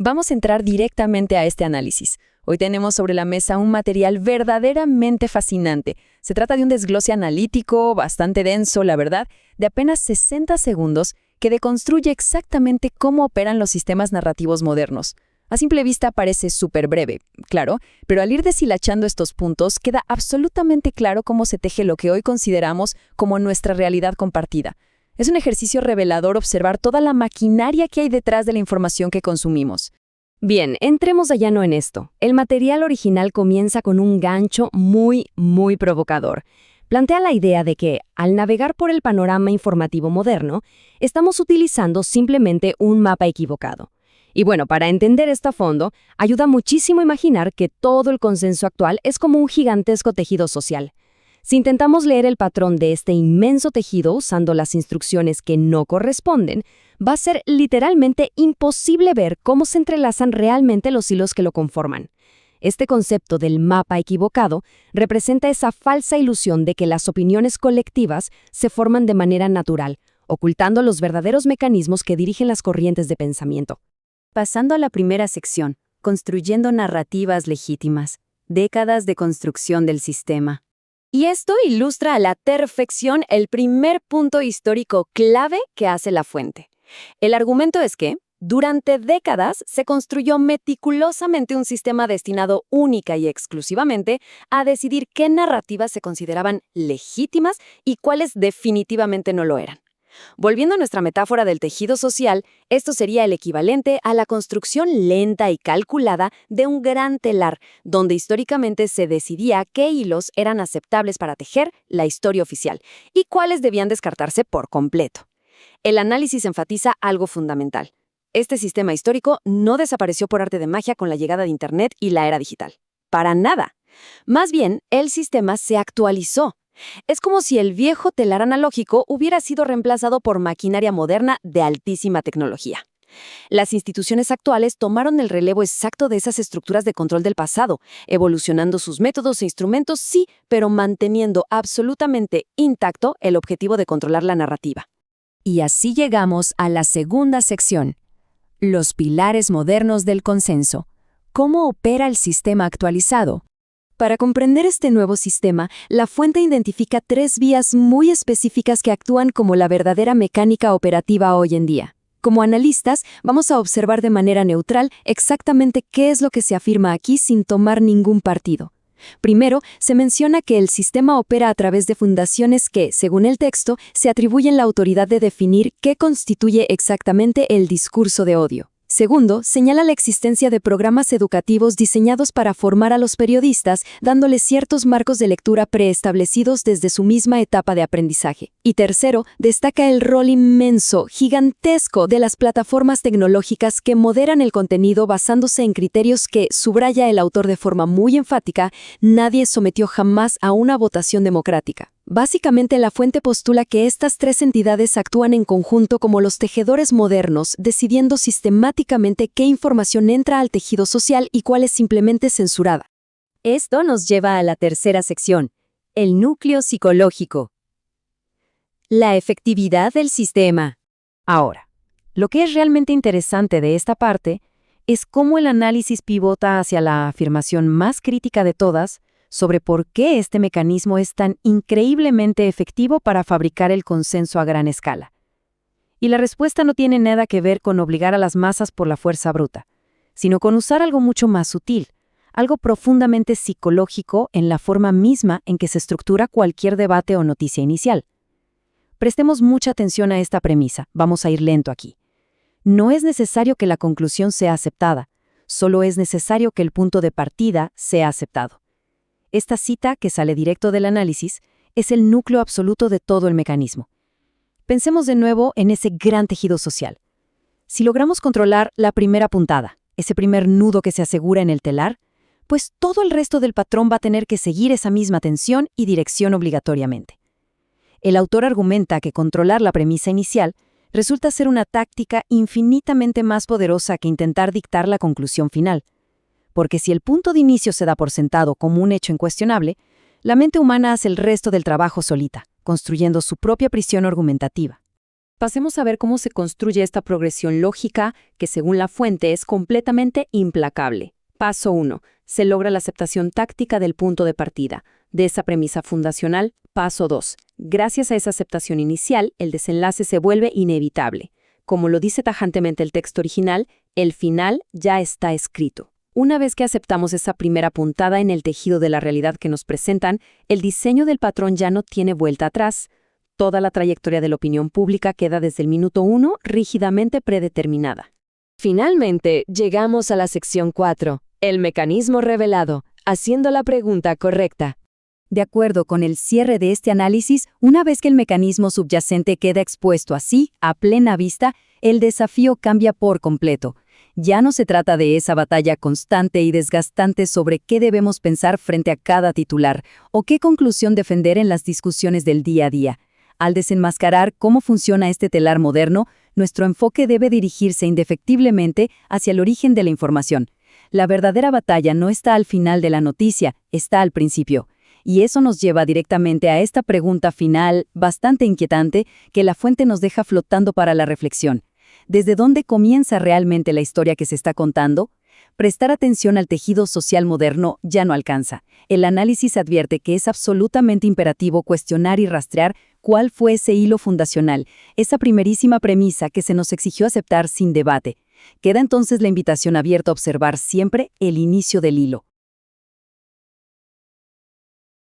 Vamos a entrar directamente a este análisis. Hoy tenemos sobre la mesa un material verdaderamente fascinante. Se trata de un desglose analítico bastante denso, la verdad, de apenas 60 segundos que deconstruye exactamente cómo operan los sistemas narrativos modernos. A simple vista parece súper breve, claro, pero al ir deshilachando estos puntos queda absolutamente claro cómo se teje lo que hoy consideramos como nuestra realidad compartida. Es un ejercicio revelador observar toda la maquinaria que hay detrás de la información que consumimos. Bien, entremos de lleno en esto. El material original comienza con un gancho muy provocador. Plantea la idea de que, al navegar por el panorama informativo moderno, estamos utilizando simplemente un mapa equivocado. Y bueno, para entender esto a fondo, ayuda muchísimo imaginar que todo el consenso actual es como un gigantesco tejido social. Si intentamos leer el patrón de este inmenso tejido usando las instrucciones que no corresponden, va a ser literalmente imposible ver cómo se entrelazan realmente los hilos que lo conforman. Este concepto del mapa equivocado representa esa falsa ilusión de que las opiniones colectivas se forman de manera natural, ocultando los verdaderos mecanismos que dirigen las corrientes de pensamiento. Pasando a la primera sección, construyendo narrativas legítimas, décadas de construcción del sistema. Y esto ilustra a la perfección el primer punto histórico clave que hace la fuente. El argumento es que, durante décadas, se construyó meticulosamente un sistema destinado única y exclusivamente a decidir qué narrativas se consideraban legítimas y cuáles definitivamente no lo eran. Volviendo a nuestra metáfora del tejido social, esto sería el equivalente a la construcción lenta y calculada de un gran telar, donde históricamente se decidía qué hilos eran aceptables para tejer la historia oficial y cuáles debían descartarse por completo. El análisis enfatiza algo fundamental. Este sistema histórico no desapareció por arte de magia con la llegada de Internet y la era digital. Para nada. Más bien, el sistema se actualizó. Es como si el viejo telar analógico hubiera sido reemplazado por maquinaria moderna de altísima tecnología. Las instituciones actuales tomaron el relevo exacto de esas estructuras de control del pasado, evolucionando sus métodos e instrumentos, sí, pero manteniendo absolutamente intacto el objetivo de controlar la narrativa. Y así llegamos a la segunda sección, los pilares modernos del consenso. ¿Cómo opera el sistema actualizado? Para comprender este nuevo sistema, la fuente identifica 3 vías muy específicas que actúan como la verdadera mecánica operativa hoy en día. Como analistas, vamos a observar de manera neutral exactamente qué es lo que se afirma aquí sin tomar ningún partido. Primero, se menciona que el sistema opera a través de fundaciones que, según el texto, se atribuyen la autoridad de definir qué constituye exactamente el discurso de odio. Segundo, señala la existencia de programas educativos diseñados para formar a los periodistas, dándoles ciertos marcos de lectura preestablecidos desde su misma etapa de aprendizaje. Y tercero, destaca el rol inmenso, gigantesco de las plataformas tecnológicas que moderan el contenido basándose en criterios que, subraya el autor de forma muy enfática, nadie sometió jamás a una votación democrática. Básicamente, la fuente postula que estas 3 entidades actúan en conjunto como los tejedores modernos, decidiendo sistemáticamente qué información entra al tejido social y cuál es simplemente censurada. Esto nos lleva a la tercera sección, el núcleo psicológico. La efectividad del sistema. Ahora, lo que es realmente interesante de esta parte es cómo el análisis pivota hacia la afirmación más crítica de todas, sobre por qué este mecanismo es tan increíblemente efectivo para fabricar el consenso a gran escala. Y la respuesta no tiene nada que ver con obligar a las masas por la fuerza bruta, sino con usar algo mucho más sutil, algo profundamente psicológico en la forma misma en que se estructura cualquier debate o noticia inicial. Prestemos mucha atención a esta premisa, vamos a ir lento aquí. No es necesario que la conclusión sea aceptada, solo es necesario que el punto de partida sea aceptado. Esta cita, que sale directo del análisis, es el núcleo absoluto de todo el mecanismo. Pensemos de nuevo en ese gran tejido social. Si logramos controlar la primera puntada, ese primer nudo que se asegura en el telar, pues todo el resto del patrón va a tener que seguir esa misma tensión y dirección obligatoriamente. El autor argumenta que controlar la premisa inicial resulta ser una táctica infinitamente más poderosa que intentar dictar la conclusión final. Porque si el punto de inicio se da por sentado como un hecho incuestionable, la mente humana hace el resto del trabajo solita, construyendo su propia prisión argumentativa. Pasemos a ver cómo se construye esta progresión lógica que, según la fuente, es completamente implacable. Paso 1. Se logra la aceptación táctica del punto de partida. De esa premisa fundacional, paso 2. Gracias a esa aceptación inicial, el desenlace se vuelve inevitable. Como lo dice tajantemente el texto original, el final ya está escrito. Una vez que aceptamos esa primera puntada en el tejido de la realidad que nos presentan, el diseño del patrón ya no tiene vuelta atrás. Toda la trayectoria de la opinión pública queda desde el minuto 1 rígidamente predeterminada. Finalmente, llegamos a la sección 4, el mecanismo revelado, haciendo la pregunta correcta. De acuerdo con el cierre de este análisis, una vez que el mecanismo subyacente queda expuesto así, a plena vista, el desafío cambia por completo. Ya no se trata de esa batalla constante y desgastante sobre qué debemos pensar frente a cada titular o qué conclusión defender en las discusiones del día a día. Al desenmascarar cómo funciona este telar moderno, nuestro enfoque debe dirigirse indefectiblemente hacia el origen de la información. La verdadera batalla no está al final de la noticia, está al principio. Y eso nos lleva directamente a esta pregunta final, bastante inquietante, que la fuente nos deja flotando para la reflexión. ¿Desde dónde comienza realmente la historia que se está contando? Prestar atención al tejido social moderno ya no alcanza. El análisis advierte que es absolutamente imperativo cuestionar y rastrear cuál fue ese hilo fundacional, esa primerísima premisa que se nos exigió aceptar sin debate. Queda entonces la invitación abierta a observar siempre el inicio del hilo.